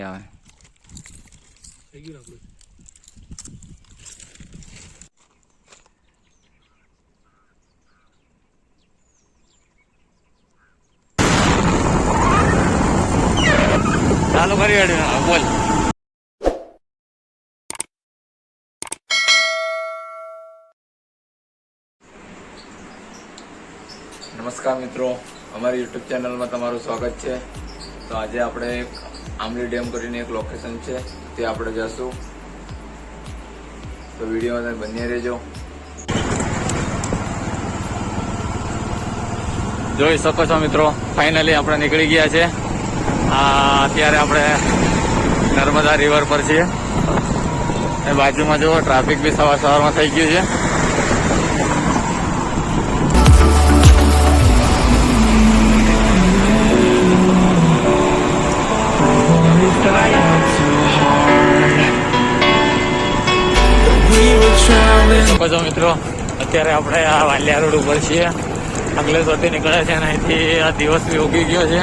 આવે ચાલુ કરી બોલ. નમસ્કાર મિત્રો, અમારી યુટ્યુબ ચેનલમાં તમારું સ્વાગત છે. તો આજે આપણે એક આંબલી ડેમ કરીને એક લોકેશન છે, તે આપણે જશું. તો વિડીયોમાં બન્યા રહેજો. જોઈ શકો છો મિત્રો, ફાઇનલી આપણે નીકળી ગયા છે. અત્યારે આપણે નર્મદા રિવર પર છીએ. એ બાજુમાં જુઓ, ટ્રાફિક બી સવારમાં થઈ ગયું છે. શકો છો મિત્રો, અત્યારે આપણે આ વાલિયા રોડ ઉપર છીએ. અંકલેશ્વરથી નીકળે છે અને અહીંથી આ દિવસ બી ઉગી ગયો છે.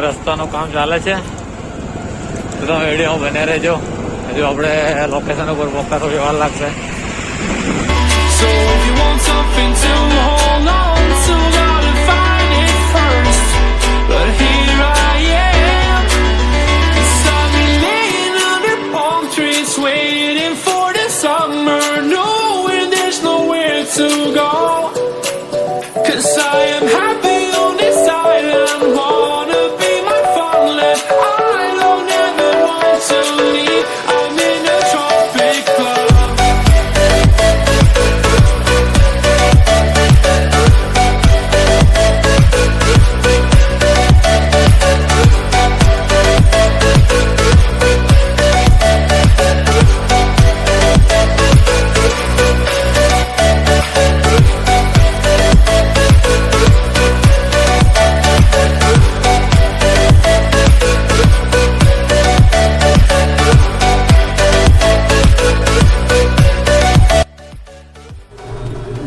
રસ્તાનું કામ ચાલે છે. તો તમે વિડીયો બને રહેજો. હજુ આપણે લોકેશન ઉપર પહોંચતા થોડી વાર લાગશે.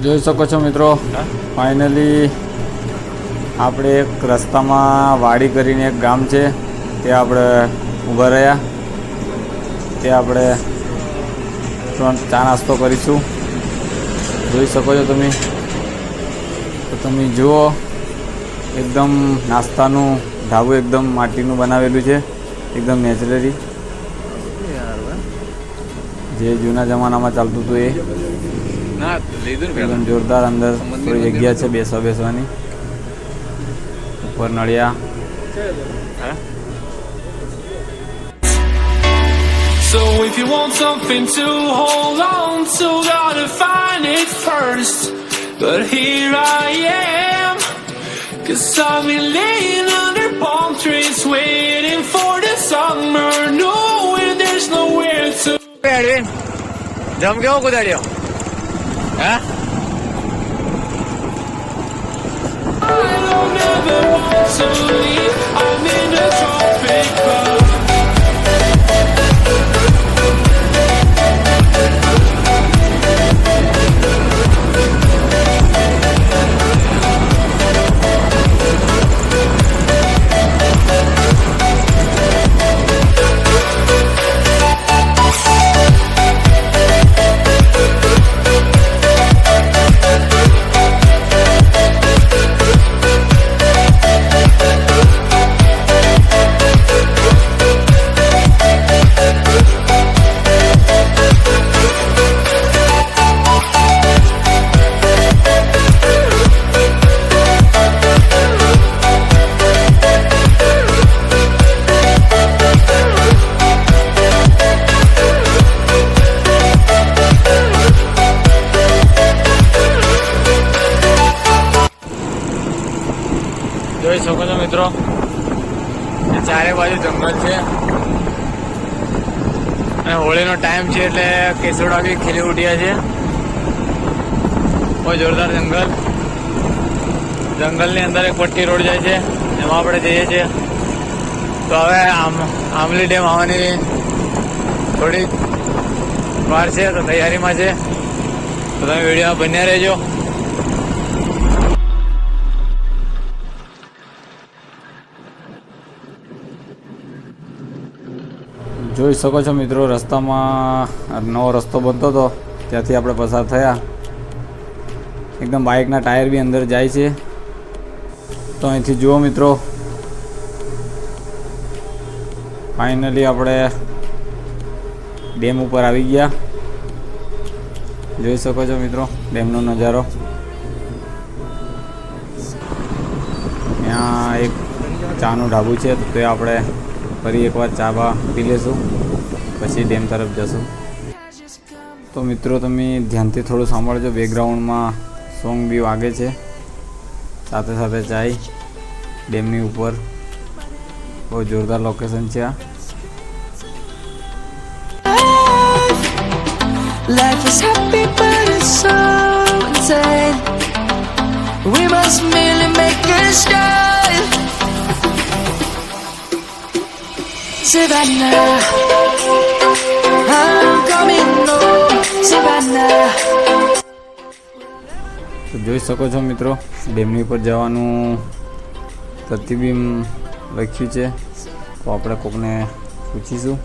જોઈ શકો છો મિત્રો, ફાઇનલી આપણે એક રસ્તામાં વાડી કરીને એક ગામ છે, ત્યાં આપણે ઊભા રહ્યા. ત્યાં આપણે ચા નાસ્તો કરીશું. જોઈ શકો છો તમે. તો તમે જુઓ, એકદમ નાસ્તાનું ઢાબું એકદમ માટીનું બનાવેલું છે, એકદમ નેચરલી, જે જૂના જમાનામાં ચાલતું હતું એ. એકદમ જોરદાર. અંદર થોડી જગ્યા છે બેસવાની. ઉપર નળિયા. So if you want something to hold on to, gotta find it first. But here I am, 'cause I've been laying under palm trees waiting for the summer, knowing there's nowhere to. જમ કેવો કુદાડ્યો? હા, I don't ever want to leave. I'm in a tropic club. જોઈ શકો છો મિત્રો, ચારે બાજુ જંગલ છે અને હોળીનો ટાઈમ છે એટલે કેસુડા બી ખીલી ઉઠ્યા છે. બહુ જોરદાર જંગલની અંદર એક પટ્ટી રોડ જાય છે, એમાં આપણે જઈએ છીએ. તો હવે આંબલી ડેમ આવવાની થોડી વાર છે, તો તૈયારીમાં છે. તો તમે વિડીયોમાં બન્યા રહેજો. જોઈ શકો છો મિત્રો, રસ્તામાં નવો રસ્તો બનતો હતો ત્યાંથી આપણે પસાર થયા. એકદમ બાઇકના ટાયર બી અંદર જાય છે. તો અહીંથી જુઓ મિત્રો, ફાઇનલી આપણે ડેમ ઉપર આવી ગયા. જોઈ શકો છો મિત્રો ડેમનો નજારો. ત્યાં એક ચાનું ઢાબુ છે, તો તે આપણે ફરી એકવાર ચા પી લેશું, પછી ડેમ તરફ જશું. તો મિત્રો તમે ધ્યાનથી થોડું સાંભળજો, બેકગ્રાઉન્ડમાં સોંગ બી વાગે છે, સાથે સાથે ચાય ડેમની ઉપર. બહુ જોરદાર લોકેશન છે આ. Life is happy but it's so insane. We must merely make a start. Savannah, I'm coming home. Savannah. તો જોઈ શકો છો મિત્રો, ડેમની ઉપર જવાનું પ્રતિબિંબ લખ્યું છે. તો આપણે કોકને પૂછીશું,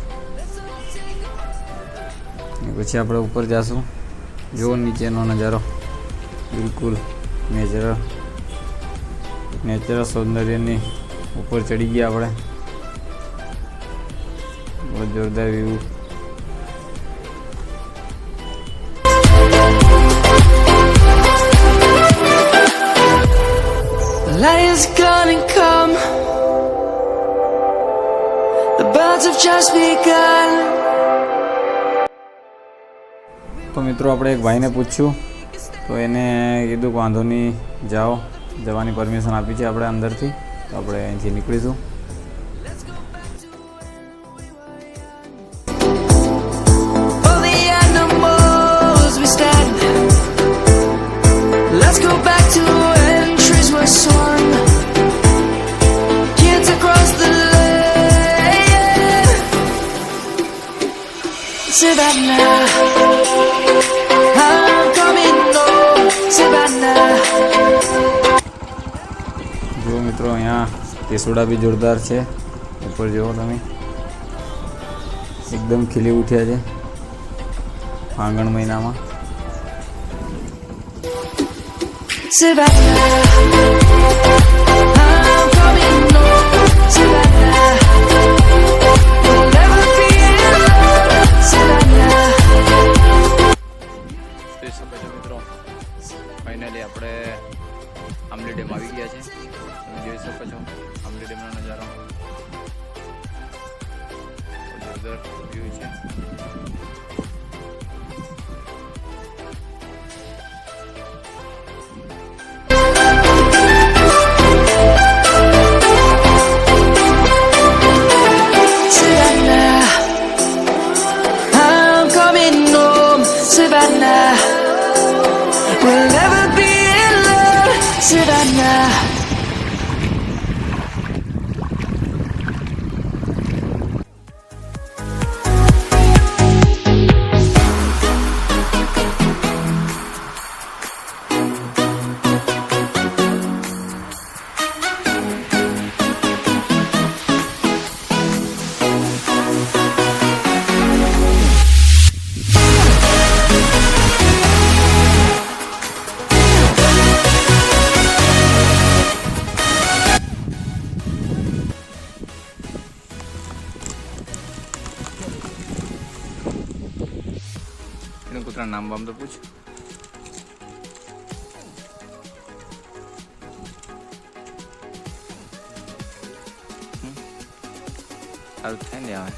પછી આપણે ઉપર જઈશું. જુઓ નીચેનો નજારો, બિલકુલ નેચરલ સૌંદર્યની ઉપર ચડી ગયા આપણે. બહુ જોરદાર view. Lion's gonna come. The birds have just begun. તો મિત્રો આપણે એક ભાઈને પૂછ્યું, તો એને કીધું કે વાંધો નહીં, જાઓ, જવાની પરમિશન આપી છે આપણે અંદરથી. તો આપણે અહીંથી નીકળીશું. For the animals we stand. Let's go back to when trees were sown. Kids across the land. Savannah, I'm coming home. Savannah. જુઓ મિત્રો, અહીંયા કેસુડા બી જોરદાર છે. ઉપર જુઓ તમે, એકદમ ખીલી ઉઠ્યા છે ફાગણ મહિનામાં. Savannah, I'm coming home. Savannah, we'll never be alone. Savannah. જોઈ શકો છો મિત્રો, ફાઇનલી આપણે આમલી ડેમ આવી ગયા છે. તમે જોઈ શકો છો આમલી ડેમનો નજારો. જોરદાર વ્યૂ છે. Savannah, I'm coming home. Savannah, we'll never be alone. Savannah. એનું કૂતરાનું નામ બામ તો પૂછ. સારું થાય ને આવે.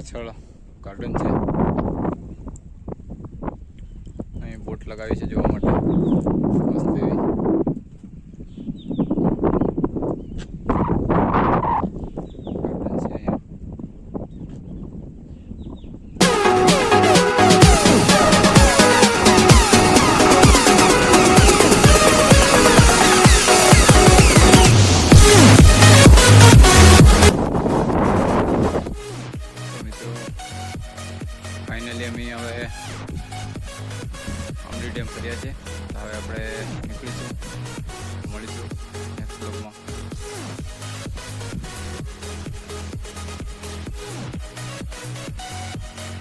પાછળ ગાર્ડન છે, અહીં બોટ લગાવી છે જોવા માટે મસ્ત એવી. ગાર્ડન છે અહીંયા. ફાઇનલી અમે હવે આમલી ડેમ ફર્યા છે. હવે આપણે નીકળીશું, મળીશું નેક્સ્ટ બ્લોગમાં.